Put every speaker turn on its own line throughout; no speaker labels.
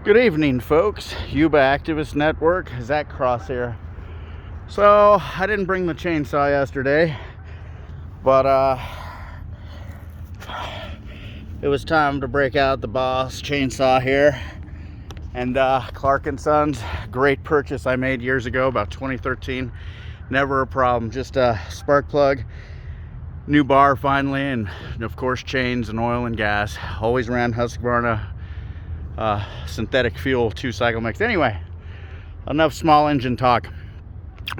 Good evening, folks. Yuba Activist Network, Zach Cross here. So, I didn't bring the chainsaw yesterday, but it was time to break out the Boss chainsaw here. And Clark & Sons, great purchase I made years ago, about 2013. Never a problem, just a spark plug, new bar finally, and of course chains and oil and gas. Always ran Husqvarna synthetic fuel 2-cycle mix. Anyway, enough small engine talk.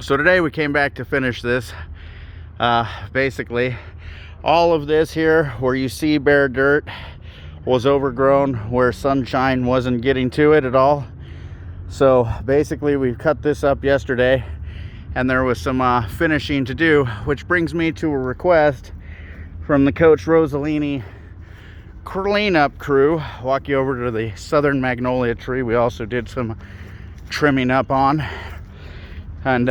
So today we came back to finish this. Basically all of this here where you see bare dirt was overgrown, where sunshine wasn't getting to it at all. So basically we cut this up yesterday and there was some finishing to do, which brings me to a request from the coach Rosellini cleanup crew. Walk you over to the southern magnolia tree we also did some trimming up on, and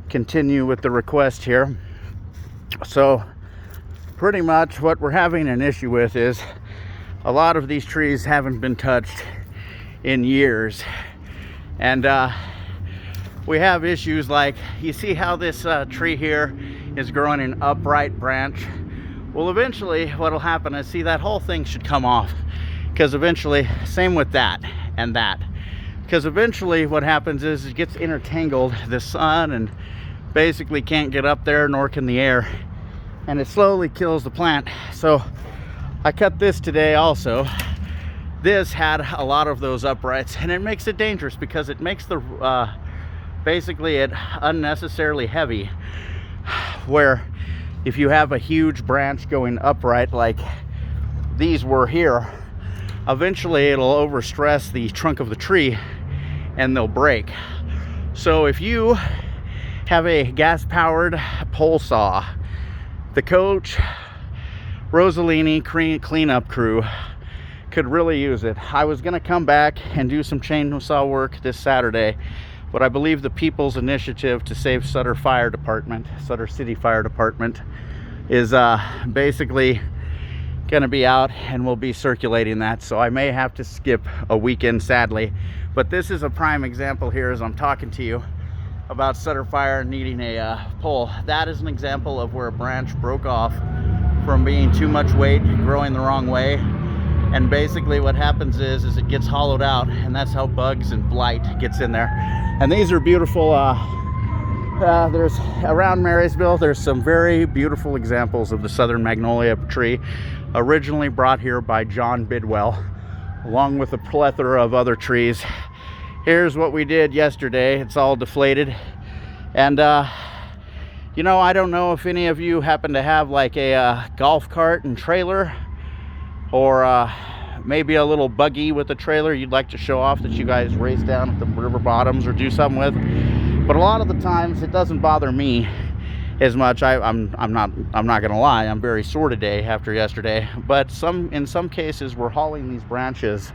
continue with the request here. So pretty much what we're having an issue with is a lot of these trees haven't been touched in years, and we have issues like, you see how this tree here is growing an upright branch. Well, eventually what'll happen is, see, that whole thing should come off, because eventually, same with that and that, because eventually what happens is it gets intertangled, the sun, and basically can't get up there, nor can the air, and it slowly kills the plant. So I cut this today also. This had a lot of those uprights, and it makes it dangerous because it makes the basically it unnecessarily heavy, where if you have a huge branch going upright like these were here, eventually it'll overstress the trunk of the tree and they'll break. So if you have a gas-powered pole saw, the coach Rosellini cleanup crew could really use it. I was gonna come back and do some chainsaw work this Saturday, but I believe the People's Initiative to Save Sutter Sutter City Fire Department is basically gonna be out, and we'll be circulating that. So I may have to skip a weekend, sadly. But this is a prime example here as I'm talking to you about Sutter Fire needing a pole. That is an example of where a branch broke off from being too much weight, growing the wrong way. And basically what happens is it gets hollowed out, and that's how bugs and blight gets in there. And these are beautiful, there's around Marysville, there's some very beautiful examples of the southern magnolia tree, originally brought here by John Bidwell, along with a plethora of other trees. Here's what we did yesterday. It's all deflated. And you know, I don't know if any of you happen to have like a golf cart and trailer, or maybe a little buggy with a trailer you'd like to show off that you guys race down at the river bottoms or do something with. But a lot of the times it doesn't bother me as much. I'm not gonna lie, I'm very sore today after yesterday. But in some cases we're hauling these branches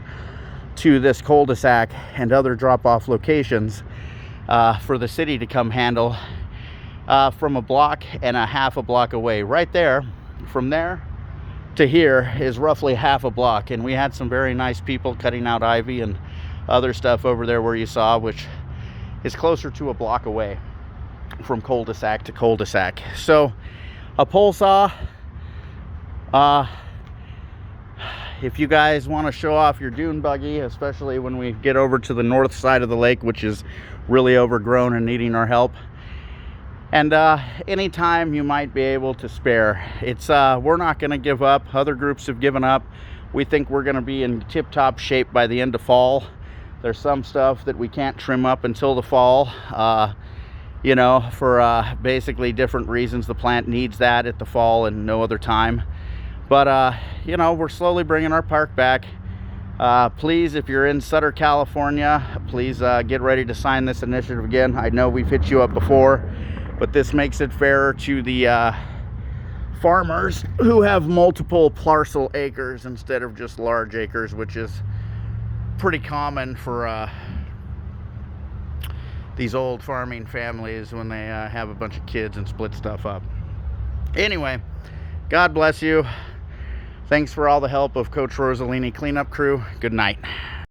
to this cul-de-sac and other drop-off locations for the city to come handle from a block and a half a block away. Right there, from there to here is roughly half a block, and we had some very nice people cutting out ivy and other stuff over there where you saw, which is closer to a block away from cul-de-sac to cul-de-sac. So a pole saw, if you guys want to show off your dune buggy, especially when we get over to the north side of the lake, which is really overgrown and needing our help, and anytime you might be able to spare, it's we're not going to give up. Other groups have given up. We think we're going to be in tip-top shape by the end of fall. There's some stuff that we can't trim up until the fall, you know, for basically different reasons. The plant needs that at the fall and no other time. But you know, we're slowly bringing our park back. Please, if you're in Sutter, California, please get ready to sign this initiative again. I know we've hit you up before, but this makes it fairer to the farmers who have multiple parcel acres instead of just large acres, which is pretty common for these old farming families when they have a bunch of kids and split stuff up. Anyway, God bless you. Thanks for all the help of Coach Rosellini cleanup crew. Good night.